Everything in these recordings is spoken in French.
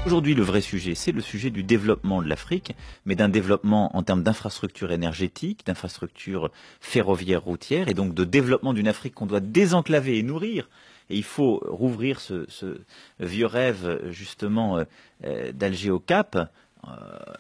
Aujourd'hui, le vrai sujet, c'est le sujet du développement de l'Afrique, mais d'un développement en termes d'infrastructures énergétiques, d'infrastructures ferroviaires, routières, et donc de développement d'une Afrique qu'on doit désenclaver et nourrir. Et il faut rouvrir ce vieux rêve, justement, d'Alger au Cap,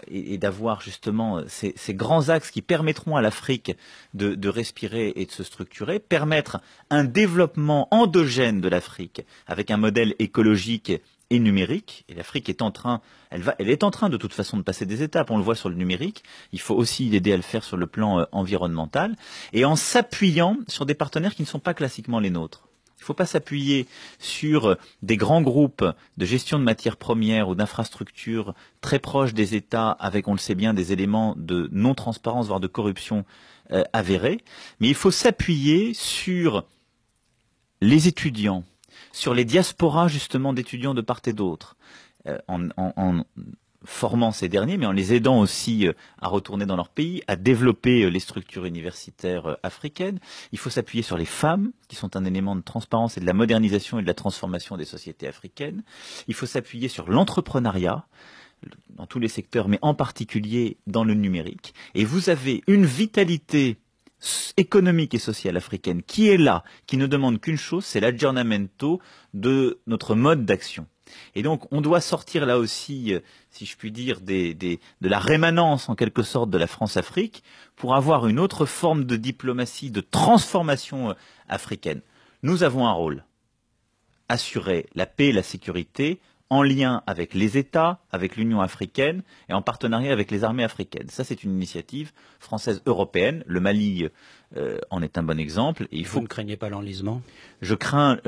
et d'avoir justement ces grands axes qui permettront à l'Afrique de respirer et de se structurer, permettre un développement endogène de l'Afrique avec un modèle écologique et numérique. Et l'Afrique est en train, elle est en train de toute façon de passer des étapes. On le voit sur le numérique. Il faut aussi l'aider à le faire sur le plan environnemental et en s'appuyant sur des partenaires qui ne sont pas classiquement les nôtres. Il ne faut pas s'appuyer sur des grands groupes de gestion de matières premières ou d'infrastructures très proches des États avec, on le sait bien, des éléments de non-transparence, voire de corruption avérés. Mais il faut s'appuyer sur les étudiants, sur les diasporas justement d'étudiants de part et d'autre, en formant ces derniers, mais en les aidant aussi à retourner dans leur pays, à développer les structures universitaires africaines. Il faut s'appuyer sur les femmes, qui sont un élément de transparence et de la modernisation et de la transformation des sociétés africaines. Il faut s'appuyer sur l'entrepreneuriat, dans tous les secteurs, mais en particulier dans le numérique. Et vous avez une vitalité économique et sociale africaine qui est là, qui ne demande qu'une chose, c'est l'aggiornamento de notre mode d'action. Et donc, on doit sortir là aussi, si je puis dire, de la rémanence en quelque sorte de la France-Afrique pour avoir une autre forme de diplomatie, de transformation africaine. Nous avons un rôle, assurer la paix et la sécurité en lien avec les États, avec l'Union africaine et en partenariat avec les armées africaines. Ça, c'est une initiative française européenne. Le Mali en est un bon exemple. Et Vous ne craignez pas l'enlisement? Je crains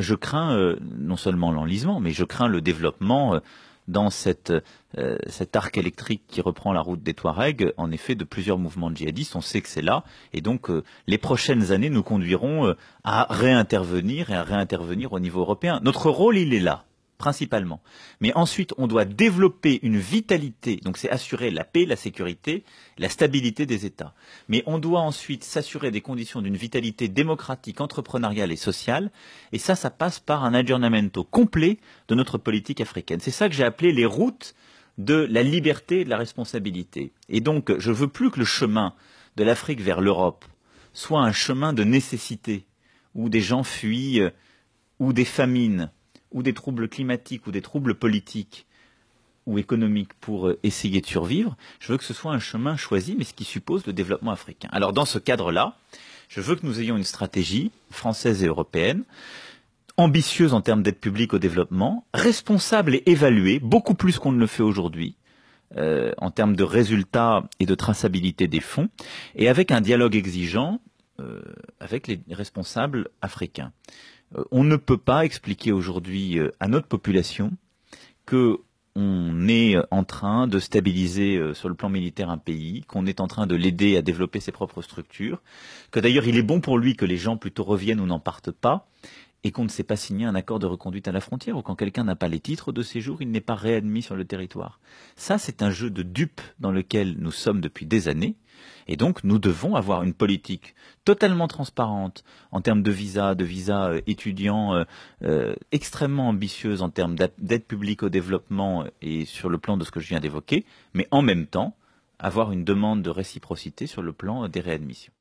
non seulement l'enlisement, mais je crains le développement dans cet arc électrique qui reprend la route des Touaregs, en effet, de plusieurs mouvements djihadistes. On sait que c'est là. Et donc, les prochaines années nous conduiront à réintervenir au niveau européen. Notre rôle, il est là, principalement. Mais ensuite, on doit développer une vitalité, donc c'est assurer la paix, la sécurité, la stabilité des États. Mais on doit ensuite s'assurer des conditions d'une vitalité démocratique, entrepreneuriale et sociale, et ça passe par un aggiornamento complet de notre politique africaine. C'est ça que j'ai appelé les routes de la liberté et de la responsabilité. Et donc, je veux plus que le chemin de l'Afrique vers l'Europe soit un chemin de nécessité, où des gens fuient, ou des famines, ou des troubles climatiques, ou des troubles politiques ou économiques pour essayer de survivre. Je veux que ce soit un chemin choisi, mais ce qui suppose le développement africain. Alors dans ce cadre-là, je veux que nous ayons une stratégie française et européenne, ambitieuse en termes d'aide publique au développement, responsable et évaluée, beaucoup plus qu'on ne le fait aujourd'hui, en termes de résultats et de traçabilité des fonds, et avec un dialogue exigeant avec les responsables africains. On ne peut pas expliquer aujourd'hui à notre population qu'on est en train de stabiliser sur le plan militaire un pays, qu'on est en train de l'aider à développer ses propres structures, que d'ailleurs il est bon pour lui que les gens plutôt reviennent ou n'en partent pas, et qu'on ne sait pas signer un accord de reconduite à la frontière, ou quand quelqu'un n'a pas les titres de séjour, il n'est pas réadmis sur le territoire. Ça, c'est un jeu de dupes dans lequel nous sommes depuis des années, et donc nous devons avoir une politique totalement transparente en termes de visa étudiants, extrêmement ambitieuse en termes d'aide publique au développement et sur le plan de ce que je viens d'évoquer, mais en même temps avoir une demande de réciprocité sur le plan des réadmissions.